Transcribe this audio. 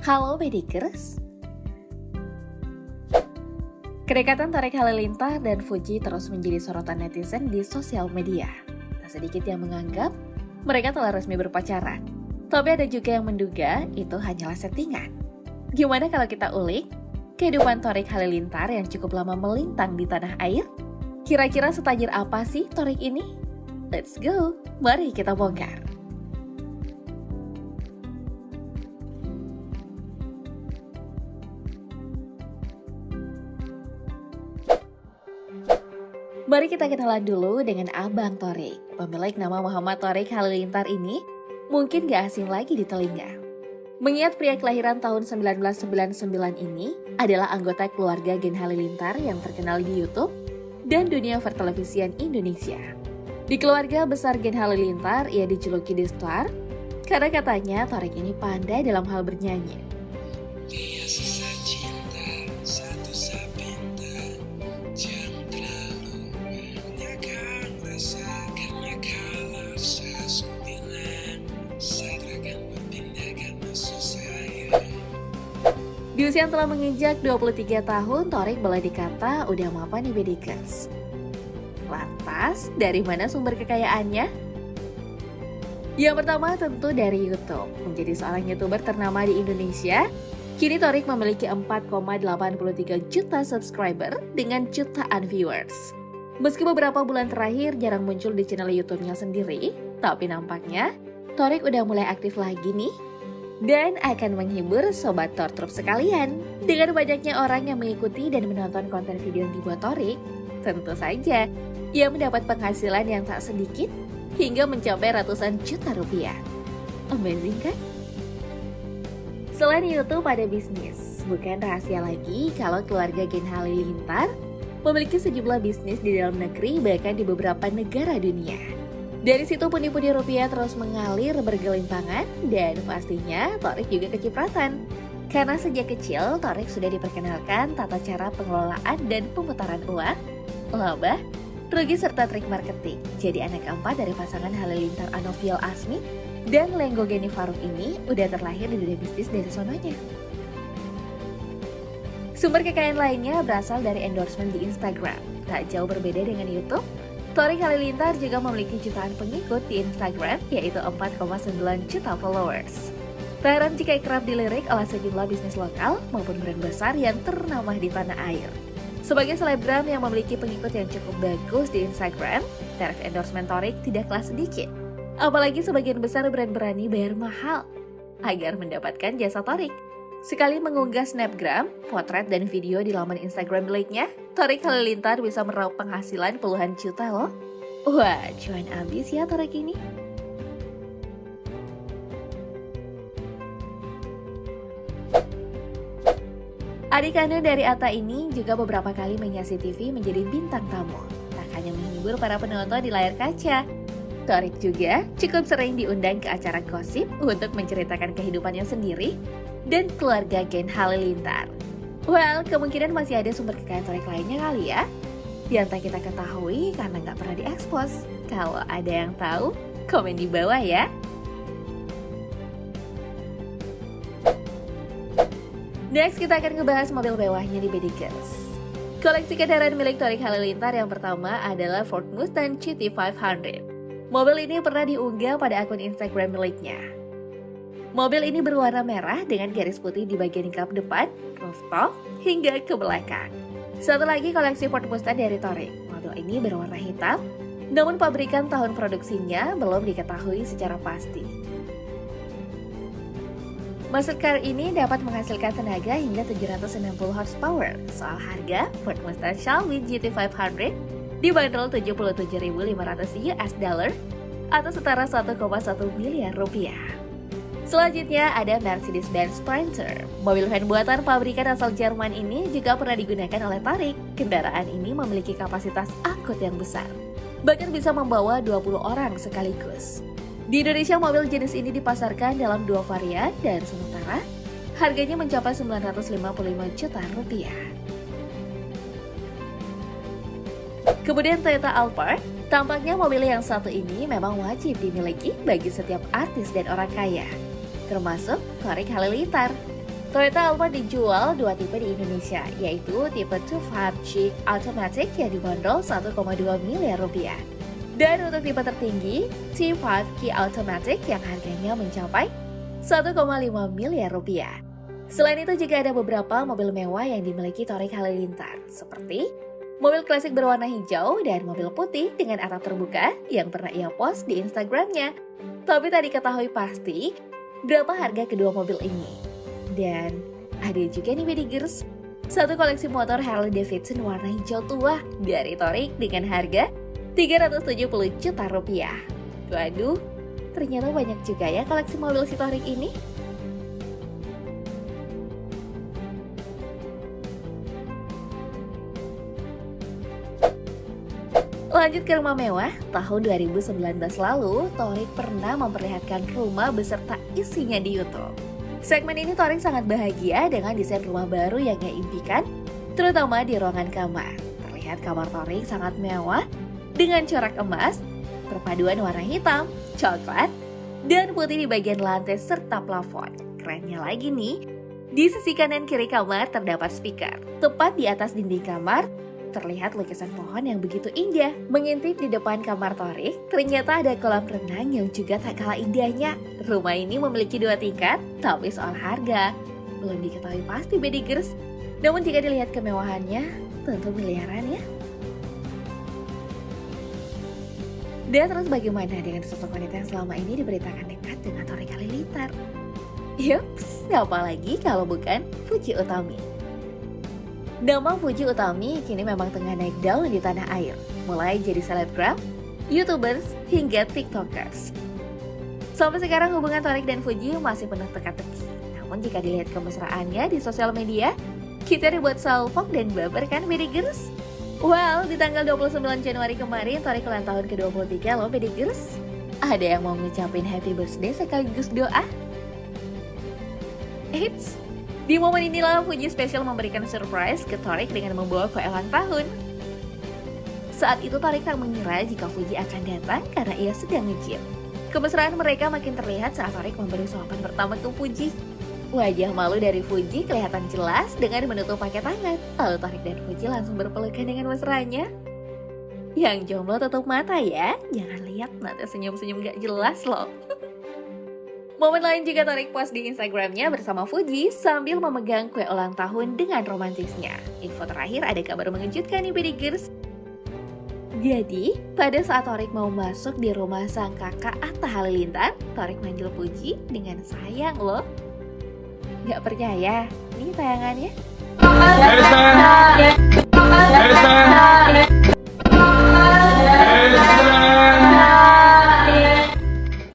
Halo Medikers. Kedekatan Thorik Halilintar dan Fuji terus menjadi sorotan netizen di sosial media. Tak sedikit yang menganggap mereka telah resmi berpacaran. Tapi ada juga yang menduga itu hanyalah settingan. Gimana kalau kita ulik kehidupan Thorik Halilintar yang cukup lama melintang di tanah air? Kira-kira setajir apa sih Thorik ini? Let's go, mari kita bongkar. Mari kita kenalan dulu dengan Abang Thorik. Pemilik nama Muhammad Thorik Halilintar ini mungkin gak asing lagi di telinga. Mengingat pria kelahiran tahun 1999 ini adalah anggota keluarga Gen Halilintar yang terkenal di YouTube dan dunia pertelevisian Indonesia. Di keluarga besar Gen Halilintar, ia dijuluki The Star karena katanya Thorik ini pandai dalam hal bernyanyi. Di usia yang telah menginjak 23 tahun, Thorik boleh dikata udah mapan nih Bedikers. Lantas, dari mana sumber kekayaannya? Yang pertama tentu dari YouTube. Menjadi seorang YouTuber ternama di Indonesia, kini Thorik memiliki 4,83 juta subscriber dengan jutaan viewers. Meski beberapa bulan terakhir jarang muncul di channel YouTube-nya sendiri, tapi nampaknya Thorik udah mulai aktif lagi nih dan akan menghibur Sobat Tortrup sekalian. Dengan banyaknya orang yang mengikuti dan menonton konten video yang dibuat Thorik, tentu saja ia mendapat penghasilan yang tak sedikit hingga mencapai ratusan juta rupiah. Amazing kan? Selain YouTube ada bisnis. Bukan rahasia lagi kalau keluarga Gen Halilintar memiliki sejumlah bisnis di dalam negeri bahkan di beberapa negara dunia. Dari situ pundi-pundi rupiah terus mengalir bergelimpangan dan pastinya Thorik juga kecipratan. Karena sejak kecil Thorik sudah diperkenalkan tata cara pengelolaan dan pemutaran uang, laba, rugi serta trik marketing. Jadi anak keempat dari pasangan Halilintar Anovial Asmi dan Lenggo Geni Faruk ini udah terlahir di dunia bisnis dari sononya. Sumber kekayaan lainnya berasal dari endorsement di Instagram. Tak jauh berbeda dengan YouTube, Thorik Halilintar juga memiliki jutaan pengikut di Instagram, yaitu 4,9 juta followers. Tak heran jika kerap dilirik oleh sejumlah bisnis lokal maupun brand besar yang ternama di tanah air. Sebagai selebgram yang memiliki pengikut yang cukup bagus di Instagram, tarif endorsement Thorik tidak kalah sedikit. Apalagi sebagian besar brand berani bayar mahal agar mendapatkan jasa Thorik. Sekali mengunggah snapgram, potret, dan video di laman Instagram miliknya, Thorik Halilintar bisa meraup penghasilan puluhan juta loh. Wah, cuan abis ya Thorik ini. Adik kandung dari Atta ini juga beberapa kali menghiasi TV menjadi bintang tamu. Tak hanya menghibur para penonton di layar kaca, Thorik juga cukup sering diundang ke acara gosip untuk menceritakan kehidupannya sendiri dan keluarga Gen Halilintar. Well, kemungkinan masih ada sumber kekayaan Thorik lainnya kali ya, yang tak kita ketahui karena nggak pernah diekspos. Kalau ada yang tahu, komen di bawah ya. Next, kita akan ngebahas mobil mewahnya di Bedikers. Koleksi kendaraan milik Thorik Halilintar yang pertama adalah Ford Mustang GT500. Mobil ini pernah diunggah pada akun Instagram miliknya. Mobil ini berwarna merah dengan garis putih di bagian kap depan, rooftop, hingga ke belakang. Satu lagi koleksi Ford Mustang dari Thorik. Mobil ini berwarna hitam, namun pabrikan tahun produksinya belum diketahui secara pasti. Muscle car ini dapat menghasilkan tenaga hingga 760 horsepower. Soal harga, Ford Mustang Shelby GT500 dibanderol $77.500 atau setara 1,1 miliar rupiah. Selanjutnya ada Mercedes-Benz Sprinter. Mobil van buatan pabrikan asal Jerman ini juga pernah digunakan oleh Thorik. Kendaraan ini memiliki kapasitas angkut yang besar, bahkan bisa membawa 20 orang sekaligus. Di Indonesia mobil jenis ini dipasarkan dalam 2 varian dan sementara harganya mencapai 955 juta rupiah. Kemudian Toyota Alphard, tampaknya mobil yang satu ini memang wajib dimiliki bagi setiap artis dan orang kaya, termasuk Thorik Halilintar. Toyota Alphard dijual dua tipe di Indonesia, yaitu tipe 25G Automatic yang dibanderol 1,2 miliar rupiah. Dan untuk tipe tertinggi, T5Q Automatic yang harganya mencapai 1,5 miliar rupiah. Selain itu juga ada beberapa mobil mewah yang dimiliki Torik Halilintar, seperti mobil klasik berwarna hijau dan mobil putih dengan atap terbuka yang pernah ia post di Instagramnya. Tapi tak diketahui pasti berapa harga kedua mobil ini. Dan ada juga nih Bedigers, satu koleksi motor Harley Davidson warna hijau tua dari Torik dengan harga 370 juta rupiah. Waduh, ternyata banyak juga ya koleksi mobil si Torik ini. Lanjut ke rumah mewah, tahun 2019 lalu, Torik pernah memperlihatkan rumah beserta isinya di YouTube. Segmen ini Torik sangat bahagia dengan desain rumah baru yang ia impikan, terutama di ruangan kamar. Terlihat kamar Torik sangat mewah dengan corak emas, perpaduan warna hitam, coklat, dan putih di bagian lantai serta plafon. Kerennya lagi nih, di sisi kanan kiri kamar terdapat speaker. Tepat di atas dinding kamar, terlihat lukisan pohon yang begitu indah. Mengintip di depan kamar Torik, ternyata ada kolam renang yang juga tak kalah indahnya. Rumah ini memiliki 2 tingkat, tapi soal harga belum diketahui pasti Bedigers. Namun jika dilihat kemewahannya, tentu miliaran ya. Dan terus bagaimana dengan sosok wanita yang selama ini diberitakan dekat dengan Torik Halilintar? Yups, siapa lagi kalau bukan Puji Utami. Nama Puji Utami kini memang tengah naik daun di tanah air, mulai jadi selebgram, YouTubers, hingga TikTokers. Sampai sekarang hubungan Torik dan Puji masih penuh teka-teki. Namun jika dilihat kemesraannya di sosial media, kita dibuat salfok dan baper kan Bedigers? Well, di tanggal 29 Januari kemarin Torik ulang tahun ke-23 loh Bedigers. Ada yang mau ngucapin happy birthday sekaligus doa? Eits, di momen inilah Puji spesial memberikan surprise ke Torik dengan membawa kue ulang tahun. Saat itu Torik tak mengira jika Puji akan datang karena ia sedang nge-gym. Kemesraan mereka makin terlihat saat Torik memberi suapan pertama ke Puji. Wajah malu dari Puji kelihatan jelas dengan menutup pakai tangan. Lalu Torik dan Puji langsung berpelukan dengan mesranya. Yang jomblo tutup mata ya, jangan lihat nanti senyum-senyum gak jelas loh. Momen lain juga Torik post di Instagramnya bersama Puji sambil memegang kue ulang tahun dengan romantisnya. Info terakhir ada kabar mengejutkan nih Bedigers. Jadi, pada saat Torik mau masuk di rumah sang kakak Atta Halilintar, Torik manggil Puji dengan sayang loh. Gak percaya? Nih tayangannya.